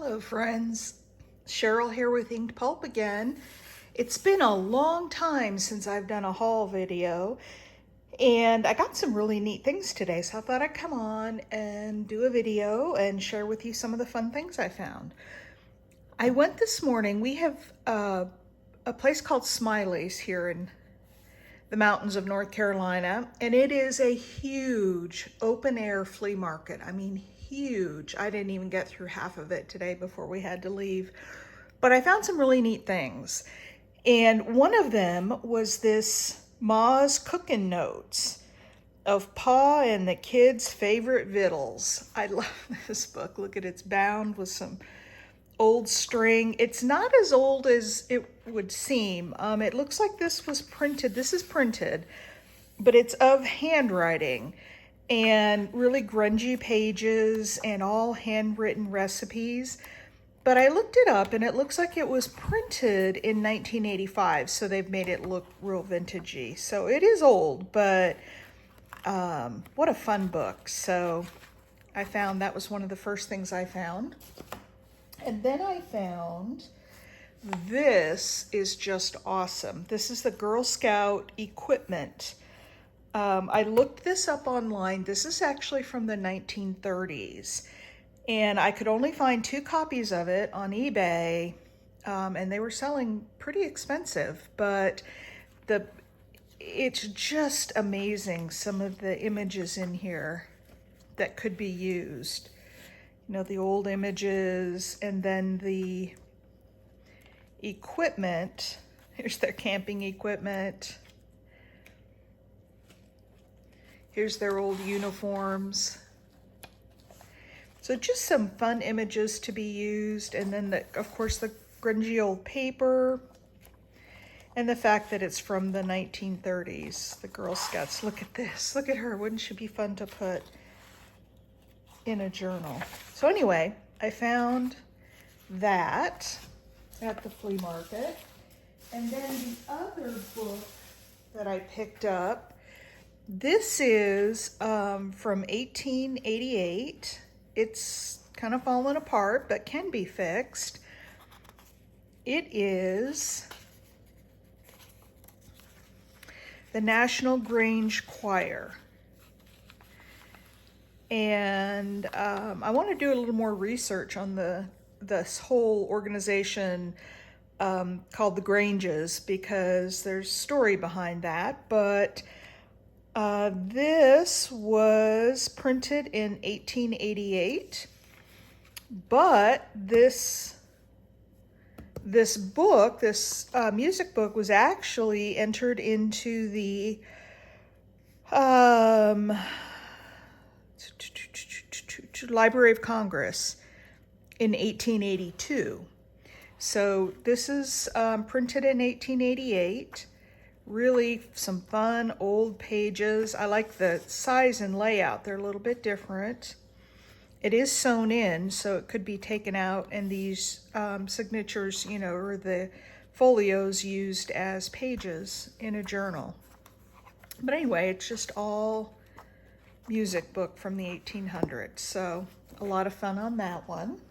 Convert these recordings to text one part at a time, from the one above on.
Hello friends, Cheryl here with Inked Pulp again. It's been a long time since I've done a haul video and I got some really neat things today, so I thought I'd come on and do a video and share with you some of the fun things I found. I went this morning. We have a place called Smiley's here in the mountains of North Carolina, and it is a huge open air flea market. I mean, huge. I didn't even get through half of it today before we had to leave, but I found some really neat things. And one of them was this Ma's Cooking Notes of Pa and the Kids' Favorite Vittles. I love this book. Look at it's bound with some old string. It's not as old as it would seem. It looks like this was printed. This is printed, but it's of handwriting and really grungy pages and all handwritten recipes. But I looked it up and it looks like it was printed in 1985, so they've made it look real vintagey. So it is old, but what a fun book. So I found that was one of the first things I found. And then I found this is just awesome. This is the Girl Scout equipment. I looked this up online. This is actually from the 1930s. And I could only find 2 copies of it on eBay. And they were selling pretty expensive. But it's just amazing, some of the images in here that could be used. You know, the old images, and then the equipment. Here's their camping equipment. Here's their old uniforms. So just some fun images to be used. And then, of course, the grungy old paper. And the fact that it's from the 1930s, the Girl Scouts. Look at this. Look at her. Wouldn't she be fun to put in a journal? So anyway, I found that at the flea market. And then the other book that I picked up, this is from 1888. It's kind of fallen apart, but can be fixed. It is the National Grange Choir. And I want to do a little more research on this whole organization called the Granges, because there's a story behind that. But this was printed in 1888. But this book, this music book, was actually entered into the Library of Congress in 1882. So this is printed in 1888. Really some fun old pages. I like the size and layout. They're a little bit different. It is sewn in, so it could be taken out, and these signatures, you know, or the folios used as pages in a journal. But anyway, it's just all music book from the 1800s. So a lot of fun on that one.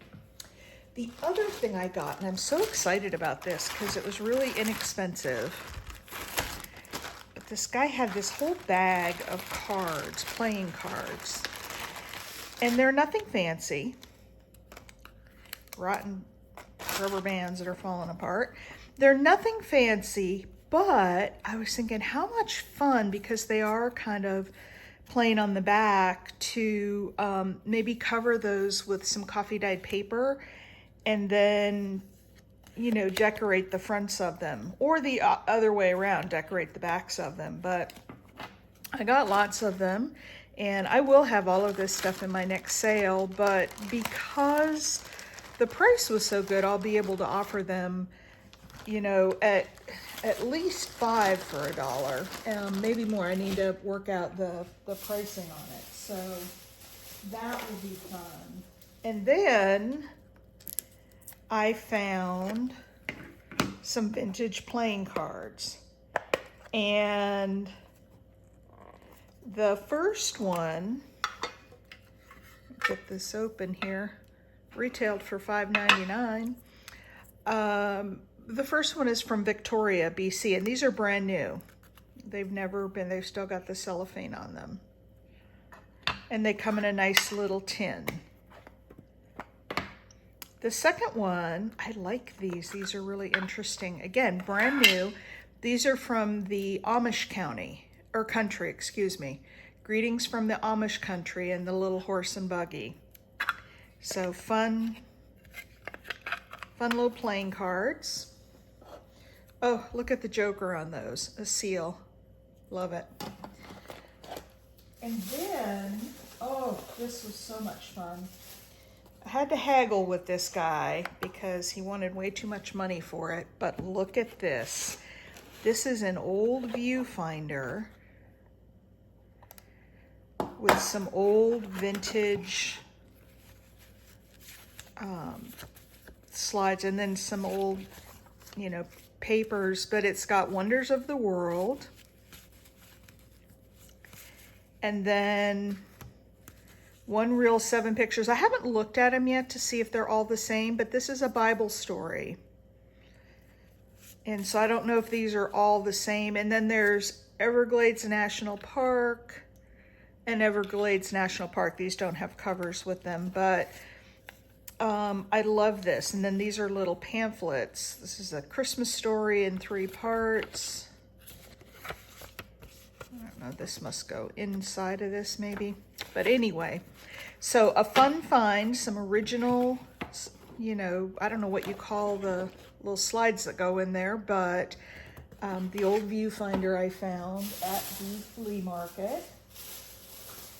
The other thing I got, and I'm so excited about this because it was really inexpensive, but this guy had this whole bag of cards, playing cards, and they're nothing fancy. Rotten rubber bands that are falling apart. They're nothing fancy, but I was thinking how much fun, because they are kind of plain on the back, to maybe cover those with some coffee dyed paper and then, you know, decorate the fronts of them, or the other way around, decorate the backs of them. But I got lots of them, and I will have all of this stuff in my next sale, but because the price was so good, I'll be able to offer them, you know, at least 5 for $1, maybe more. I need to work out the pricing on it, so that will be fun. And then I found some vintage playing cards, and the first one, get this open here retailed for $5.99. The first one is from Victoria, BC, and these are brand new. They've still got the cellophane on them. And they come in a nice little tin. The second one, I like these. These are really interesting. Again, brand new. These are from the Amish country, excuse me. Greetings from the Amish country and the little horse and buggy. So fun little playing cards. Oh, look at the Joker on those, a seal. Love it. And then, oh, this was so much fun. I had to haggle with this guy because he wanted way too much money for it, but look at this. This is an old viewfinder with some old vintage slides and then some old, papers, but it's got Wonders of the World. And then one reel, 7 pictures. I haven't looked at them yet to see if they're all the same, but this is a Bible story. And so I don't know if these are all the same. And then there's Everglades National Park and Everglades National Park. These don't have covers with them, but I love this. And then these are little pamphlets. This is a Christmas story in 3 parts. I don't know, this must go inside of this maybe. But anyway, so a fun find, some original, I don't know what you call the little slides that go in there, but the old viewfinder I found at the flea market.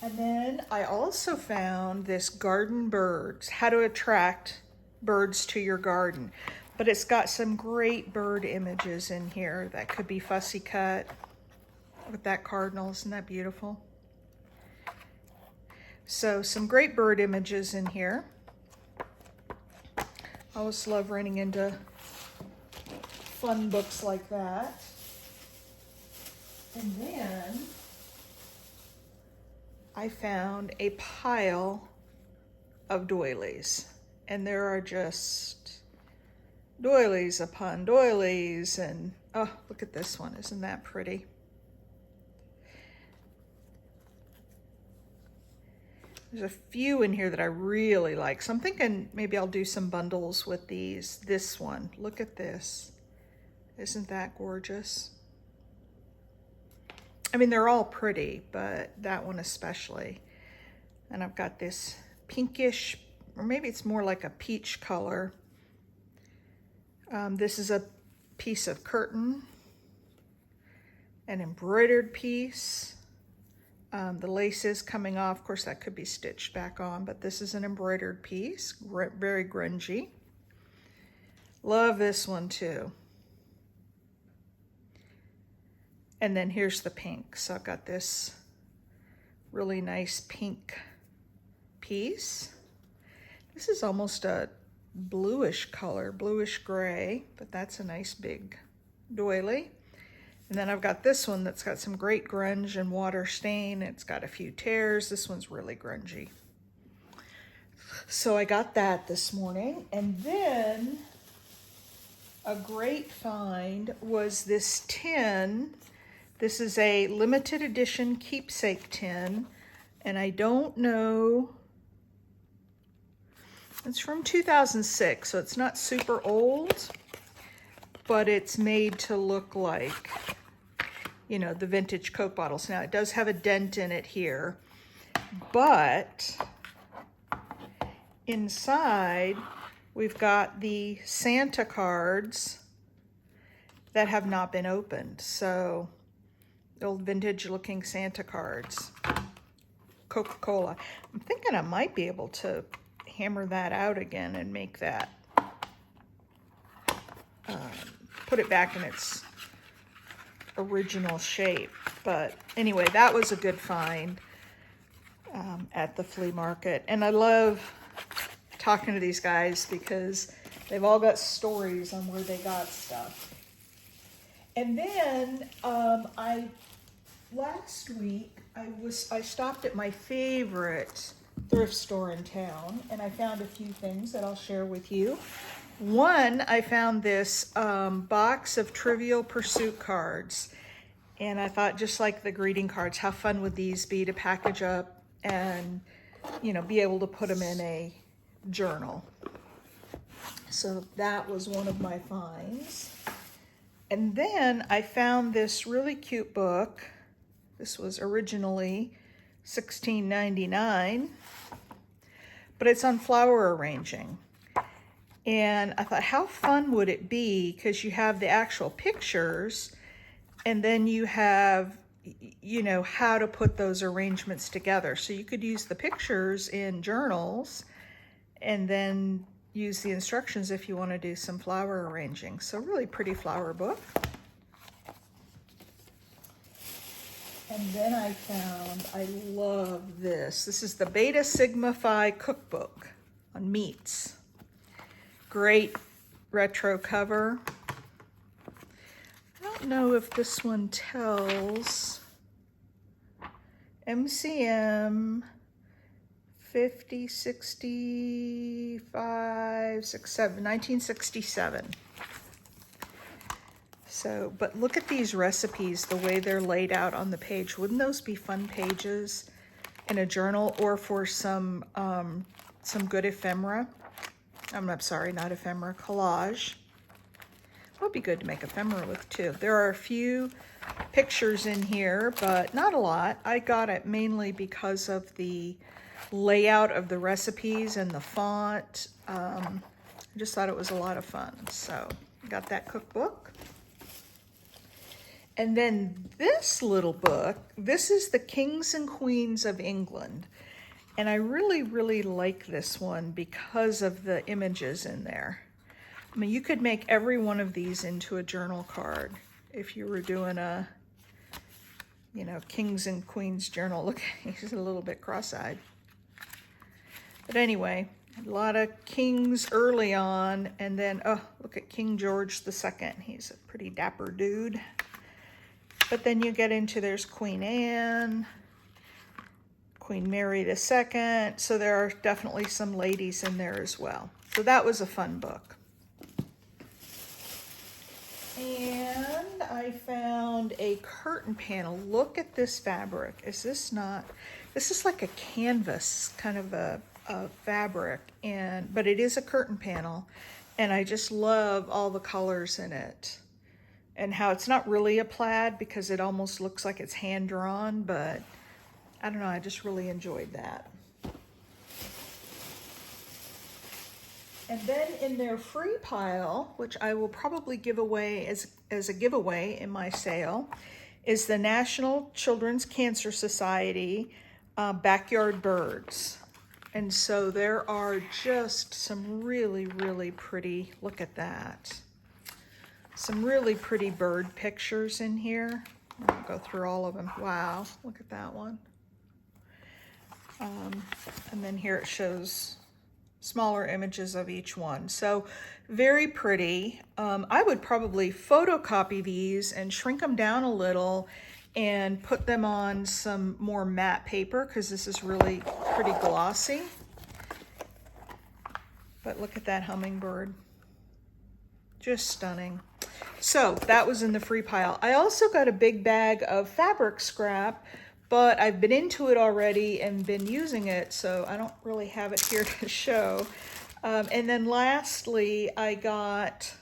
And then I also found this Garden Birds, how to attract birds to your garden. But it's got some great bird images in here that could be fussy cut with that cardinal. Isn't that beautiful? So some great bird images in here. I always love running into fun books like that. And then I found a pile of doilies, and there are just doilies upon doilies, and oh, look at this one. Isn't that pretty? There's a few in here that I really like, so I'm thinking maybe I'll do some bundles with these. This one, look at this. Isn't that gorgeous? I mean, they're all pretty, but that one especially. And I've got this pinkish, or maybe it's more like a peach color. This is a piece of curtain, an embroidered piece. The lace is coming off. Of course, that could be stitched back on, but this is an embroidered piece, very grungy. Love this one too. And then here's the pink. So I've got this really nice pink piece. This is almost a bluish color, bluish gray, but that's a nice big doily. And then I've got this one that's got some great grunge and water stain. It's got a few tears. This one's really grungy. So I got that this morning. And then a great find was this tin. This is a limited edition keepsake tin, and I don't know, it's from 2006, so it's not super old, but it's made to look like, the vintage Coke bottles. Now, it does have a dent in it here, but inside, we've got the Santa cards that have not been opened, so old vintage looking Santa cards. Coca-Cola. I'm thinking I might be able to hammer that out again and make that, put it back in its original shape. But anyway, that was a good find at the flea market. And I love talking to these guys because they've all got stories on where they got stuff. And then last week I stopped at my favorite thrift store in town, and I found a few things that I'll share with you. One, I found this box of Trivial Pursuit cards, and I thought, just like the greeting cards, how fun would these be to package up and, you know, be able to put them in a journal. So that was one of my finds. And then I found this really cute book. This was originally $16.99, but it's on flower arranging. And I thought, how fun would it be, because you have the actual pictures and then you have, you know, how to put those arrangements together. So you could use the pictures in journals and then use the instructions if you want to do some flower arranging. So really pretty flower book. And then I found, I love this. This is the Beta Sigma Phi cookbook on meats. Great retro cover. I don't know if this one tells. MCM 50, 65, 67, 1967. So, but look at these recipes, the way they're laid out on the page. Wouldn't those be fun pages in a journal or for some good ephemera? I'm sorry, not ephemera, collage. Would be good to make ephemera with too. There are a few pictures in here, but not a lot. I got it mainly because of the layout of the recipes and the font. I just thought it was a lot of fun. So I got that cookbook. And then this little book, this is the Kings and Queens of England. And I really, really like this one because of the images in there. I mean, you could make every one of these into a journal card if you were doing a, you know, Kings and Queens journal. Look, he's a little bit cross-eyed. But anyway, a lot of kings early on, and then, oh, look at King George II. He's a pretty dapper dude. But then you get into, there's Queen Anne, Queen Mary II. So there are definitely some ladies in there as well. So that was a fun book. And I found a curtain panel. Look at this fabric. Is this not, this is like a canvas kind of a fabric, but it is a curtain panel. And I just love all the colors in it. And how it's not really a plaid because it almost looks like it's hand drawn, but I don't know, I just really enjoyed that. And then in their free pile, which I will probably give away as a giveaway in my sale, is the National Children's Cancer Society Backyard Birds. And so there are just some really, really pretty, look at that. Some really pretty bird pictures in here. I'll go through all of them. Wow, look at that one. And then here it shows smaller images of each one. So very pretty. I would probably photocopy these and shrink them down a little and put them on some more matte paper because this is really pretty glossy. But look at that hummingbird. Just stunning. So that was in the free pile. I also got a big bag of fabric scrap, but I've been into it already and been using it, so I don't really have it here to show. And then lastly, I got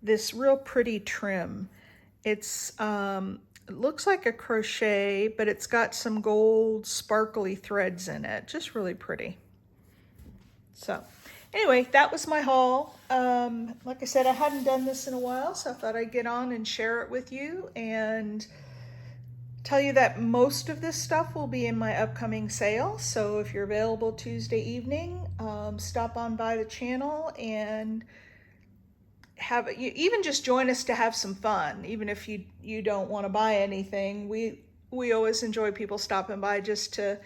this real pretty trim. It's it looks like a crochet, but it's got some gold sparkly threads in it. Just really pretty. So anyway, that was my haul. Like I said, I hadn't done this in a while, so I thought I'd get on and share it with you and tell you that most of this stuff will be in my upcoming sale. So if you're available Tuesday evening, stop on by the channel and even just join us to have some fun. Even if you don't want to buy anything, we always enjoy people stopping by just to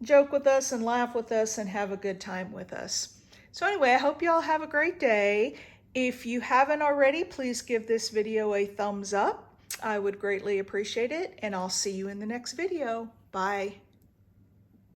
joke with us and laugh with us and have a good time with us. So anyway, I hope you all have a great day. If you haven't already, please give this video a thumbs up. I would greatly appreciate it, and I'll see you in the next video. Bye.